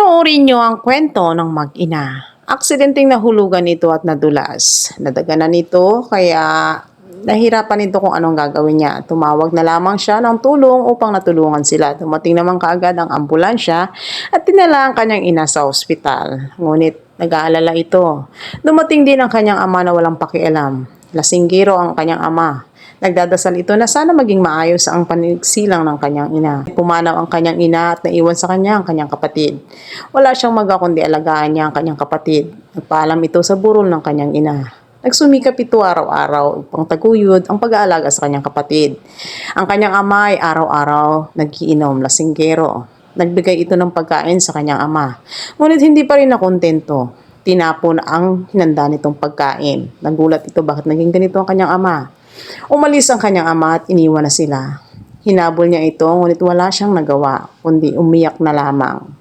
Panoorin niyo ang kwento ng mag-ina. Aksidenteng nahulugan ito at nadulas. Nadaganan nito kaya nahirapan nito kung anong gagawin niya. Tumawag na lamang siya ng tulong upang natulungan sila. Dumating naman kaagad ang ambulansya at dinala ang kanyang ina sa ospital. Ngunit nag-aalala ito. Dumating din ang kanyang ama na walang pakialam. Lasinggero ang kanyang ama. Nagdadasal ito na sana maging maayos ang panigsilang ng kanyang ina. Pumanaw ang kanyang ina at naiwan sa kanya ang kanyang kapatid. Wala siyang magawa kundi alagaan niya ang kanyang kapatid. Nagpaalam ito sa burol ng kanyang ina. Nagsumikap ito araw-araw upang taguyod ang pag-aalaga sa kanyang kapatid. Ang kanyang ama ay araw-araw nagiinom, lasinggero. Nagbigay ito ng pagkain sa kanyang ama. Ngunit hindi pa rin nakontento. Tinapon ang hinanda nitong pagkain. Nagulat ito bakit naging ganito ang kanyang ama. Umalis ang kanyang ama at iniwan na sila. Hinabol niya ito ngunit wala siyang nagawa kundi umiyak na lamang.